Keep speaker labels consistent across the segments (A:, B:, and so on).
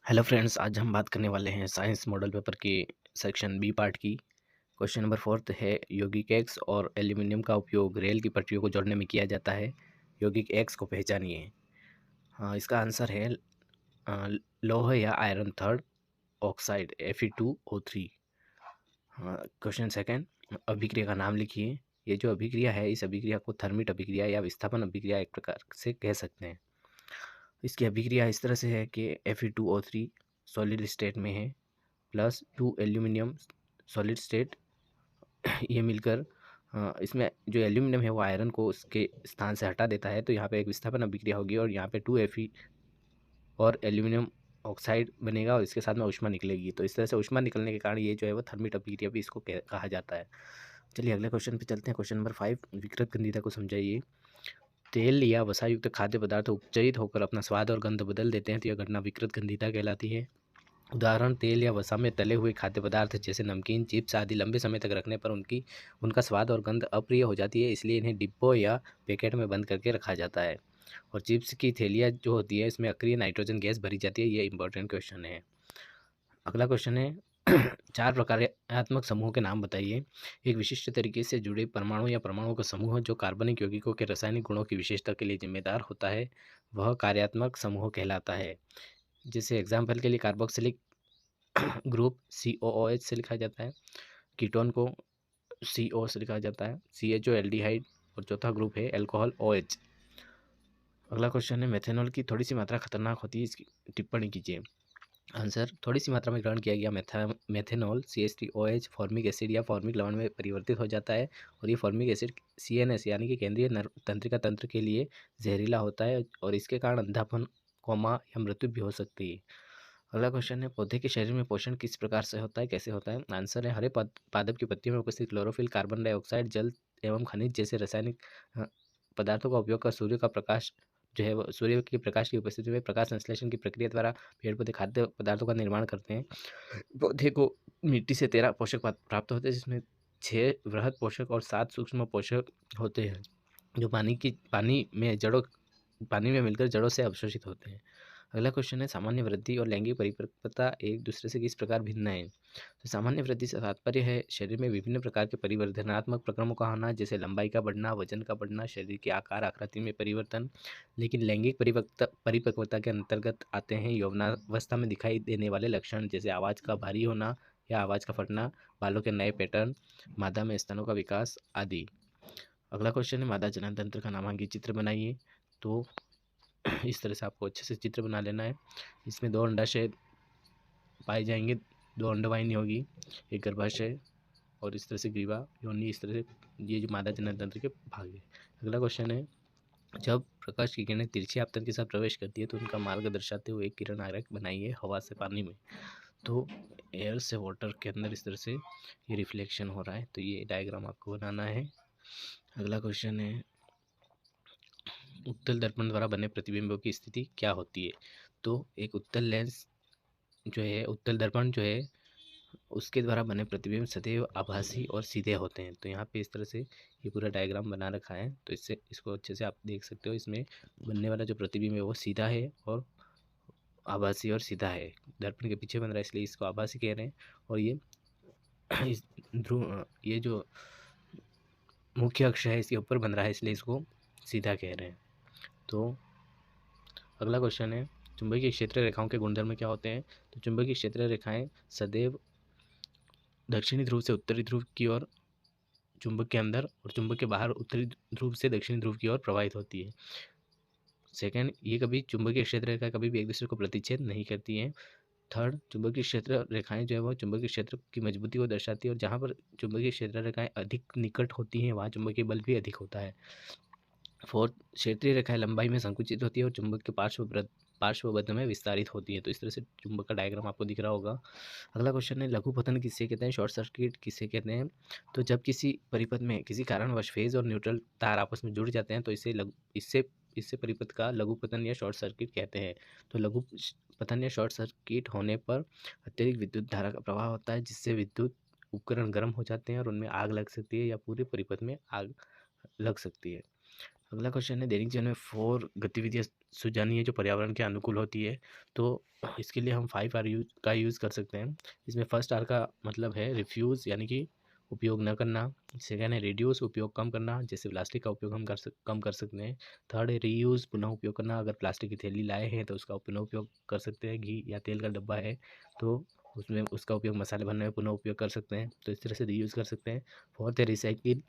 A: Hello friends, आज हम बात करने वाले हैं साइंस मॉडल पेपर की सेक्शन बी पार्ट की। क्वेश्चन नंबर फोर्थ है, यौगिक एक्स और एल्यूमिनियम का उपयोग रेल की पटरियों को जोड़ने में किया जाता है। यौगिक एक्स को पहचानिए। हाँ, इसका आंसर है लोह या आयरन थर्ड ऑक्साइड Fe2O3। हाँ, क्वेश्चन सेकंड, अभिक्रिया का नाम लिखिए। ये जो अभिक्रिया है, इस अभिक्रिया को थर्मिट अभिक्रिया या विस्थापन अभिक्रिया एक प्रकार से कह सकते हैं। इसकी अभिक्रिया इस तरह से है कि Fe2O3 सॉलिड स्टेट में है प्लस 2 एल्यूमिनियम सॉलिड स्टेट। ये मिलकर इसमें जो एल्यूमिनियम है वो आयरन को उसके स्थान से हटा देता है, तो यहाँ पे एक विस्थापन अभिक्रिया होगी और यहाँ पे 2Fe और एल्यूमिनियम ऑक्साइड बनेगा और इसके साथ में ऊष्मा निकलेगी। तो इस तरह से ऊष्मा निकलने के कारण ये जो है वो थर्मिट अभिक्रिया भी इसको कहा जाता है। चलिए अगले क्वेश्चन पे चलते हैं। क्वेश्चन नंबर 5, विकृत गंधिता को समझाइए। तेल या वसायुक्त खाद्य पदार्थ उपचयित होकर अपना स्वाद और गंध बदल देते हैं, तो यह घटना विकृत गंधिता कहलाती है। उदाहरण, तेल या वसा में तले हुए खाद्य पदार्थ जैसे नमकीन, चिप्स आदि लंबे समय तक रखने पर उनका स्वाद और गंध अप्रिय हो जाती है, इसलिए इन्हें डिब्बों या पैकेट में बंद करके रखा जाता है। और चिप्स की थैलियाँ जो होती है, इसमें अक्रिय नाइट्रोजन गैस भरी जाती है। ये इंपॉर्टेंट क्वेश्चन है। अगला क्वेश्चन है, चार प्रकार्यात्मक समूहों के नाम बताइए। एक विशिष्ट तरीके से जुड़े परमाणु या परमाणुओं का समूह जो कार्बनिक यौगिकों के रासायनिक गुणों की विशेषता के लिए जिम्मेदार होता है, वह कार्यात्मक समूह कहलाता है। जैसे एग्जाम्पल के लिए कार्बोक्सिलिक ग्रुप COOH से लिखा जाता है, कीटोन को CO से लिखा जाता है, CHO एल्डिहाइड, और चौथा ग्रुप है अल्कोहल OH। अगला क्वेश्चन है, मेथेनॉल की थोड़ी सी मात्रा खतरनाक होती है, इसकी टिप्पणी कीजिए। आंसर, थोड़ी सी मात्रा में ग्रहण किया गया मेथेनॉल CH3OH फॉर्मिक एसिड या फॉर्मिक लवण में परिवर्तित हो जाता है, और ये फॉर्मिक एसिड CNS यानी कि केंद्रीय नर्व तंत्रिका तंत्र के लिए जहरीला होता है और इसके कारण अंधापन, कोमा या मृत्यु भी हो सकती है। अगला क्वेश्चन है, पौधे के शरीर में पोषण किस प्रकार से होता है, कैसे होता है। आंसर है, हरे पादप की पत्तियों में उपस्थित क्लोरोफिल, कार्बन डाइऑक्साइड, जल एवं खनिज जैसे रासायनिक अ, पदार्थों का उपयोग कर सूर्य का प्रकाश जो है वो सूर्य की प्रकाश की उपस्थिति में प्रकाश संश्लेषण की प्रक्रिया द्वारा पेड़ पौधे खाद्य पदार्थों का निर्माण करते हैं। पौधे को मिट्टी से 13 पोषक प्राप्त होते हैं, जिसमें 6 वृहद पोषक और 7 सूक्ष्म पोषक होते हैं, जो पानी में मिलकर जड़ों से अवशोषित होते हैं। अगला क्वेश्चन है, सामान्य वृद्धि और लैंगिक परिपक्वता एक दूसरे से किस प्रकार भिन्न है। तो सामान्य वृद्धि से तात्पर्य है शरीर में विभिन्न प्रकार के परिवर्धनात्मक प्रक्रमों का होना, जैसे लंबाई का बढ़ना, वजन का बढ़ना, शरीर के आकार आकृति में परिवर्तन। लेकिन लैंगिक परिपक्वता के अंतर्गत आते हैं यौवनावस्था में दिखाई देने वाले लक्षण, जैसे आवाज़ का भारी होना या आवाज़ का फटना, बालों के नए पैटर्न, मादा में स्तनों का विकास आदि। अगला क्वेश्चन है, मादा जनन तंत्र का नामांकित चित्र बनाइए। तो इस तरह से आपको अच्छे से चित्र बना लेना है। इसमें 2 अंडाशय पाए जाएंगे, 2 अंडवाहिनी होगी, एक गर्भाशय और इस तरह से ग्रीवा, योनि, इस तरह से ये जो मादा जनन तंत्र के भाग है। अगला क्वेश्चन है, जब प्रकाश की किरणें तिरछी आपतन के साथ प्रवेश करती है तो उनका मार्ग दर्शाते हुए एक किरण आरेख बनाइए हवा से पानी में। तो एयर से वाटर के अंदर इस तरह से ये रिफ्लेक्शन हो रहा है, तो ये डायग्राम आपको बनाना है। अगला क्वेश्चन है, उत्तल दर्पण द्वारा बने प्रतिबिंबों की स्थिति क्या होती है। तो एक उत्तल लेंस जो है, उत्तल दर्पण जो है, उसके द्वारा बने प्रतिबिंब सदैव आभासी और सीधे होते हैं। तो यहाँ पे इस तरह से ये पूरा डायग्राम बना रखा है, तो इससे इसको अच्छे से आप देख सकते हो। इसमें बनने वाला जो प्रतिबिंब है वो सीधा है और आभासी और सीधा है। दर्पण के पीछे बन रहा है इसलिए इसको आभासी कह रहे हैं, और ये इस ध्रुव ये जो मुख्य अक्ष है इसके ऊपर बन रहा है इसलिए इसको सीधा कह रहे हैं। तो अगला क्वेश्चन है, चुंबकीय क्षेत्र रेखाओं के गुणधर्म क्या होते हैं। तो चुंबकीय क्षेत्र रेखाएं सदैव दक्षिणी ध्रुव से उत्तरी ध्रुव की ओर चुंबक के अंदर और चुंबक के बाहर उत्तरी ध्रुव से दक्षिणी ध्रुव की ओर प्रवाहित होती है। सेकंड, ये कभी चुंबकीय क्षेत्र रेखा कभी भी एक दूसरे को प्रतिच्छेद नहीं करती हैं। थर्ड, चुंबकीय क्षेत्र रेखाएं जो है वो चुंबकीय क्षेत्र की मजबूती को दर्शाती है, और जहाँ पर चुंबकीय क्षेत्र रेखाएं अधिक निकट होती हैं वहाँ चुंबकीय बल भी अधिक होता है। फोर्थ, क्षेत्रीय रेखाएं लंबाई में संकुचित होती है और चुंबक के पार्श्वबद्ध में विस्तारित होती है। तो इस तरह से चुंबक का डायग्राम आपको दिख रहा होगा। अगला क्वेश्चन है, लघु पतन किसे कहते हैं, शॉर्ट सर्किट किसे कहते हैं। तो जब किसी परिपथ में किसी कारणवश फेज और न्यूट्रल तार आपस में जुड़ जाते हैं तो इससे परिपथ का लघु पतन या शॉर्ट सर्किट कहते हैं। तो लघु पतन या शॉर्ट सर्किट होने पर अत्यधिक विद्युत धारा का प्रवाह होता है, जिससे विद्युत उपकरण गर्म हो जाते हैं और उनमें आग लग सकती है या पूरे परिपथ में आग लग सकती है। अगला क्वेश्चन है, दैनिक जीवन में 4 गतिविधियाँ सुझानी जो पर्यावरण के अनुकूल होती है। तो इसके लिए हम 5 आर का यूज़ कर सकते हैं। इसमें फर्स्ट आर का मतलब है रिफ्यूज़ यानी कि उपयोग न करना। सेकंड है रिड्यूस, उपयोग कम करना, जैसे प्लास्टिक का उपयोग हम कम कर सकते हैं। थर्ड है रीयूज़, पुनः उपयोग करना, अगर प्लास्टिक की थैली लाए हैं तो उसका पुनः उपयोग कर सकते हैं। घी या तेल का डब्बा है तो उसमें उसका उपयोग मसाले बनने में पुनः उपयोग कर सकते हैं, तो इस तरह से रीयूज़ कर सकते हैं। फोर्थ है रिसाइकिल,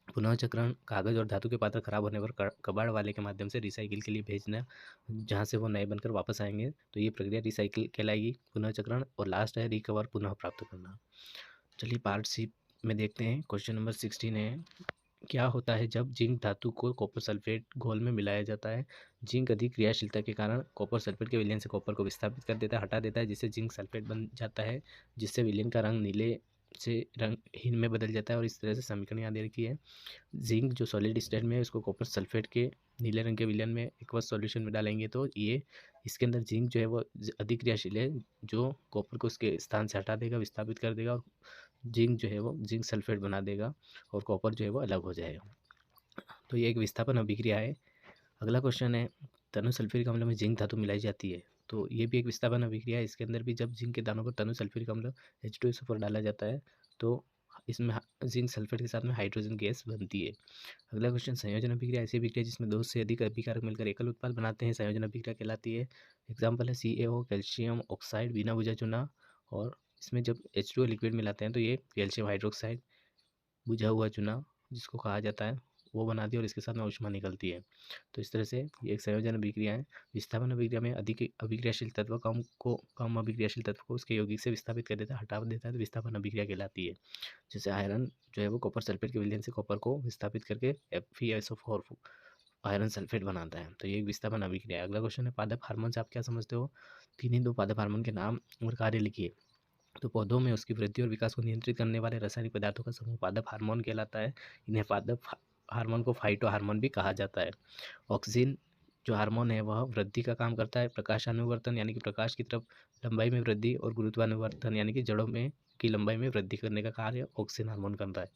A: पुनः चक्रण, कागज़ और धातु के पात्र खराब होने पर कबाड़ वाले के माध्यम से रिसाइकिल के लिए भेजना, जहाँ से वो नए बनकर वापस आएंगे, तो ये प्रक्रिया रिसाइकिल कहलाएगी। पुनः चक्रण। और लास्ट है रिकवर, पुनः प्राप्त करना। चलिए पार्ट सी में देखते हैं। क्वेश्चन नंबर 16 है, क्या होता है जब जिंक धातु को कॉपर सल्फेट घोल में मिलाया जाता है? जिंक अधिक क्रियाशीलता के कारण कॉपर सल्फेट के विलयन से कॉपर को विस्थापित कर देता है, हटा देता है, जिससे जिंक सल्फेट बन जाता है, जिससे विलयन का रंग नीले से रंगहीन में बदल जाता है। और इस तरह से समीकरण यहाँ दे रखी है। जिंक जो सॉलिड स्टेट में है उसको कॉपर सल्फेट के नीले रंग के विलयन में एक्वस सॉल्यूशन में डालेंगे तो ये इसके अंदर जिंक जो है वो अधिक क्रियाशील है, जो कॉपर को उसके स्थान से हटा देगा, विस्थापित कर देगा, और जिंक जो है वो जिंक सल्फेट बना देगा और कॉपर जो है वो अलग हो जाएगा। तो ये एक विस्थापन अभिक्रिया है। अगला क्वेश्चन है, तनु सल्फ्यूरिक अम्ल में जिंक धातु मिलाई जाती है, तो ये भी एक विस्थापन अभिक्रिया है। इसके अंदर भी जब जिंक के दानों पर तनु सल्फ्यूरिक अम्ल H2SO4 डाला जाता है तो इसमें जिंक सल्फेट के साथ में हाइड्रोजन गैस बनती है। अगला क्वेश्चन, संयोजन अभिक्रिया ऐसी अभिक्रिया जिसमें दो से अधिक अभिकारक मिलकर एकल उत्पाद बनाते हैं, संयोजन अभिक्रिया कहलाती है। एग्जाम्पल है CaO, कैल्शियम ऑक्साइड बिना बुझा चूना, और इसमें जब H2O लिक्विड मिलाते हैं तो ये कैल्शियम हाइड्रोक्साइड बुझा हुआ चूना जिसको कहा जाता है वो बनाती है, और इसके साथ में ऊष्मा निकलती है। तो इस तरह से ये एक संयोजन अभिक्रिया है। विस्थापन अभिक्रिया में अधिक अभिक्रियाशील तत्व कम अभिक्रियाशील तत्व को उसके यौगिक से विस्थापित कर देता है, हटा देता है, तो विस्थापन अभिक्रिया कहलाती है। जैसे आयरन जो है वो कॉपर सल्फेट के विलयन से कॉपर को विस्थापित करके FeSO4 आयरन सल्फेट बनाता है, तो ये एक विस्थापन अभिक्रिया है। अगला क्वेश्चन है, पादप हार्मोन से आप क्या समझते हो? 3 ही 2 पादप हार्मोन के नाम और कार्य लिखिए। तो पौधों में उसकी वृद्धि और विकास को नियंत्रित करने वाले रासायनिक पदार्थों का समूह पादप हार्मोन कहलाता है। इन्हें पादप हार्मोन को फाइटो हार्मोन भी कहा जाता है। ऑक्सीन जो हार्मोन है वह वृद्धि का काम करता है, प्रकाशानुवर्तन यानी कि प्रकाश की तरफ लंबाई में वृद्धि, और गुरुत्वानुवर्तन यानी कि जड़ों में की लंबाई में वृद्धि करने का कार्य ऑक्सीन हार्मोन करता है।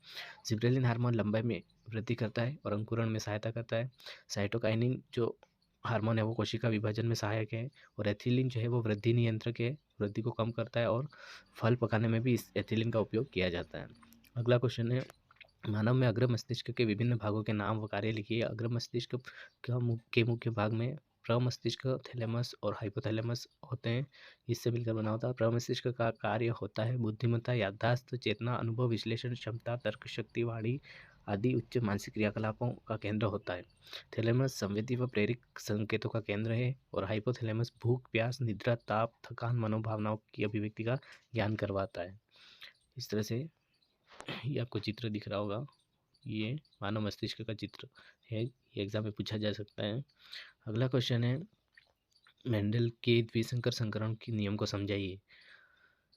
A: जिब्रेलिन हार्मोन लंबाई में वृद्धि करता है और अंकुरण में सहायता करता है। साइटोकाइनिन जो हार्मोन है वो कोशिका विभाजन में सहायक है, और एथिलीन जो है वो वृद्धि नियंत्रक है, वृद्धि को कम करता है, और फल पकाने में भी इस एथिलीन का उपयोग किया जाता है। अगला क्वेश्चन है, मानव में अग्र मस्तिष्क के विभिन्न भागों के नाम व कार्य लिखिए। अग्र मस्तिष्क के मुख्य भाग में प्रमस्तिष्क, थैलेमस और हाइपोथैलेमस होते हैं, इससे मिलकर बना होता है। प्रमस्तिष्क का कार्य होता है बुद्धिमत्ता, याददाश्त, चेतना, अनुभव, विश्लेषण क्षमता, तर्क शक्ति, वाणी आदि उच्च मानसिक क्रियाकलापों का केंद्र होता है। थैलेमस संवेदी व प्रेरक संकेतों का केंद्र है, और हाइपोथैलेमस भूख, प्यास, निद्रा, ताप, थकान, मनोभावनाओं की अभिव्यक्ति का ज्ञान करवाता है। इस तरह से ये आपको चित्र दिख रहा होगा, ये मानव मस्तिष्क का चित्र है, ये एग्जाम में पूछा जा सकता है। अगला क्वेश्चन है, मेंडल के द्विसंकर संकरण के नियम को समझाइए।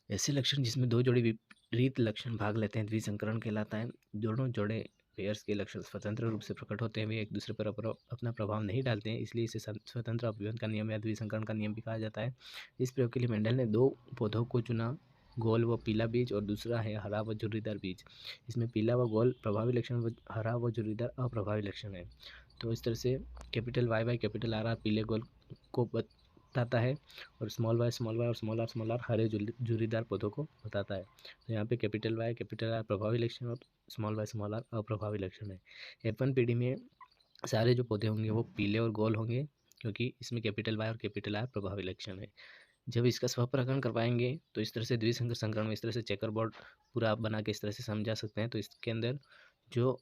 A: ऐसे लक्षण जिसमें दो जोड़े विपरीत लक्षण भाग लेते हैं द्विसंकरण कहलाता है। दोनों जोड़े पेयर्स के लक्षण स्वतंत्र रूप से प्रकट होते हैं, वे एक दूसरे पर अपना प्रभाव नहीं डालते हैं, इसलिए इसे स्वतंत्र अपव्यवन का नियम या द्विसंकरण का नियम भी कहा जाता है। इस प्रयोग के लिए मेंडल ने दो पौधों को चुना, गोल व पीला बीज, और दूसरा है हरा व झुर्रीदार बीज। इसमें पीला व गोल प्रभावी लक्षण व हरा व झुर्रीदार अप्रभावी लक्षण है। तो इस तरह से capital Y by capital R R पीले गोल को बताता है, और स्मॉल वाई और स्मॉल आर हरे झुर्रीदार पौधों को बताता है। तो यहाँ पे कैपिटल वाई कैपिटल आर प्रभावी लक्षण और स्मॉल आर अप्रभावी लक्षण है। F1 पीढ़ी में सारे जो पौधे होंगे वो पीले और गोल होंगे, क्योंकि इसमें कैपिटल वाई और कैपिटल आर प्रभावी लक्षण है। जब इसका स्वपरागण करवाएंगे तो इस तरह से द्विसंकर संकरण में इस तरह से चेकर बोर्ड पूरा आप बना के इस तरह से समझा सकते हैं। तो इसके अंदर जो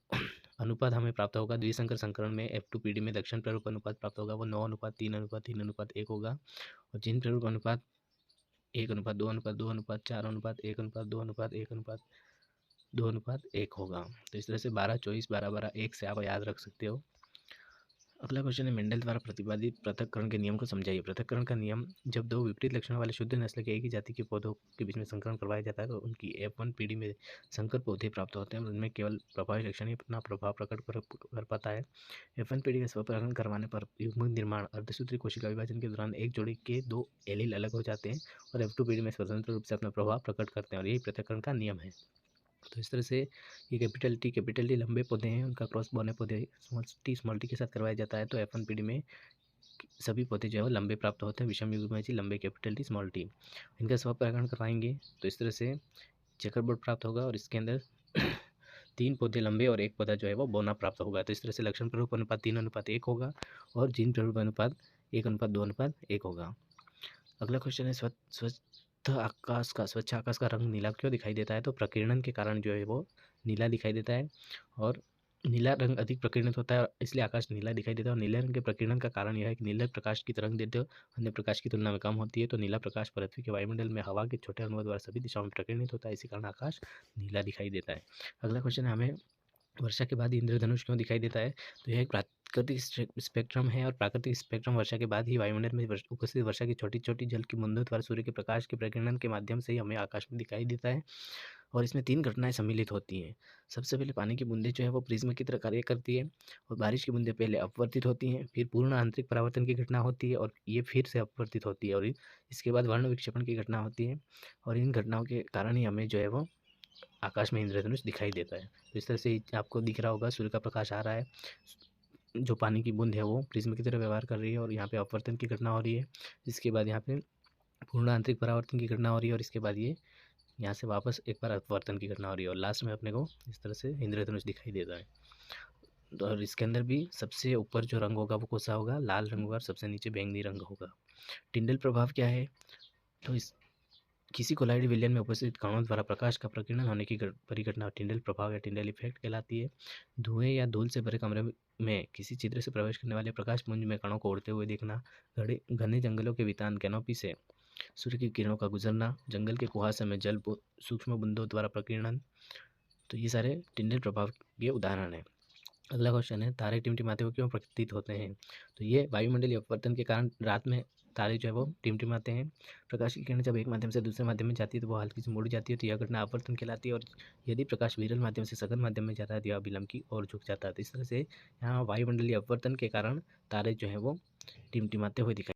A: अनुपात हमें प्राप्त होगा द्विसंकर संकरण में, F2 पीढ़ी में दक्षिण प्ररूप अनुपात प्राप्त होगा वो 9:3:3:1 होगा, और जिन प्ररूप अनुपात 1:2:2:4:1:2:1:2:1 होगा। तो इस तरह से 12:24:12:12:1 से आप याद रख सकते हो। अगला क्वेश्चन है, मेंडल द्वारा प्रतिपादित पृथक्करण के नियम को समझाइए। पृथक्करण का नियम, जब दो विपरीत लक्षणों वाले शुद्ध नस्ल के एक ही जाति के पौधों के बीच में संकरण करवाया जाता है तो उनकी F1 पीढ़ी में संकर पौधे प्राप्त होते हैं, और उनमें केवल प्रभावी लक्षण ही अपना प्रभाव प्रकट कर पाता है। F1 पीढ़ी का स्वपरागण करवाने पर युग्मक निर्माण अर्धसूत्री कोशिका विभाजन के दौरान एक जोड़ी के दो एलील अलग हो जाते हैं, और F2 पीढ़ी में स्वतंत्र रूप से अपना प्रभाव प्रकट करते हैं, और यही पृथक्करण का नियम है। तो इस तरह से ये कैपिटल टी लंबे पौधे हैं, उनका क्रॉस बने पौधे स्मॉल टी के साथ करवाया जाता है। तो F1 पीढ़ी में सभी पौधे जो है वो लंबे प्राप्त होते हैं, विषम युग्म में लंबे कैपिटल टी स्मॉल टी। इनका स्वपरागण करवाएंगे तो इस तरह से चेकरबोर्ड प्राप्त होगा और इसके अंदर 3 पौधे लंबे और 1 पौधा जो है वो बौना प्राप्त होगा। तो इस तरह से लक्षण प्रारूप अनुपात 3:1 होगा और जीन प्रारूप अनुपात 1:2:1 होगा। अगला क्वेश्चन है स्वच्छ आकाश का रंग नीला क्यों दिखाई देता है? तो प्रकीर्णन के कारण जो है वो नीला दिखाई देता है और नीला रंग अधिक प्रकीर्णित होता है, इसलिए आकाश नीला दिखाई देता है। और नीले रंग के प्रकीर्णन का कारण यह है कि नीले प्रकाश की तरंगदैर्घ्य अन्य प्रकाश की तुलना में कम होती है, तो नीला प्रकाश पृथ्वी के वायुमंडल में हवा के छोटे अणुओं द्वारा सभी दिशाओं में प्रकीर्णित होता है, इसी कारण आकाश नीला दिखाई देता है। अगला क्वेश्चन है, हमें वर्षा के बाद इंद्रधनुष क्यों दिखाई देता है? तो यह एक प्राकृतिक स्पेक्ट्रम है और प्राकृतिक स्पेक्ट्रम वर्षा के बाद ही वायुमंडल में उपस्थित वर्षा की छोटी छोटी जल की बूंदों द्वारा सूर्य के प्रकाश के प्रकीर्णन के माध्यम से ही हमें आकाश में दिखाई देता है। और इसमें 3 घटनाएं सम्मिलित होती हैं। सबसे पहले पानी की बूंदें जो है वो प्रिज्म की तरह कार्य करती है और बारिश की बूंदें पहले अपवर्तित होती हैं, फिर पूर्ण आंतरिक परावर्तन की घटना होती है और ये फिर से अपवर्तित होती है और इसके बाद वर्ण विक्षेपण की घटना होती है और इन घटनाओं के कारण ही हमें जो है वो आकाश में इंद्रधनुष दिखाई देता है। तो इस तरह से आपको दिख रहा होगा, सूर्य का प्रकाश आ रहा है, जो पानी की बूंद है वो प्रिज्म की तरह व्यवहार कर रही है और यहाँ पे अपवर्तन की घटना हो रही है। इसके बाद यहाँ पे पूर्ण आंतरिक परावर्तन की घटना हो रही है और इसके बाद ये यहाँ से वापस एक बार अपवर्तन की घटना हो रही है और लास्ट में अपने को इस तरह से इंद्रधनुष दिखाई देता है। तो और इसके अंदर भी सबसे ऊपर जो रंग होगा वो कौन सा होगा? लाल रंग होगा और सबसे नीचे बैंगनी रंग होगा। टिंडल प्रभाव क्या है? तो इस किसी कोलाइड विलयन में उपस्थित कणों द्वारा प्रकाश का प्रकीर्णन होने की परिघटना टिंडल प्रभाव या टिंडल इफेक्ट कहलाती है। धुएं या धूल से भरे कमरे में किसी छिद्र से प्रवेश करने वाले प्रकाश पुंज में कणों को उड़ते हुए देखना, घने जंगलों के वितान कैनोपी से सूर्य की किरणों का गुजरना, जंगल के कुहासे में जल सूक्ष्म बूंदों द्वारा प्रकीर्णन, तो ये सारे टिंडल प्रभाव के उदाहरण हैं। अगला क्वेश्चन है, तारे टिमटिमाते हुए क्यों प्रतीत होते हैं? तो ये वायुमंडलीय अपवर्तन के कारण रात में तारे जो है वो टिमटिमाते हैं। प्रकाश की किरण जब एक माध्यम से दूसरे माध्यम में जाती है तो वो हल्की सी मुड़ जाती है, तो यह घटना अपवर्तन कहलाती है। और यदि प्रकाश विरल माध्यम से सघन माध्यम में जाता है तो यह विलंब की ओर झुक जाता है। तो इस तरह से यहाँ वायुमंडलीय अपवर्तन के कारण तारे जो है वो टिमटिमाते हुए दिखाई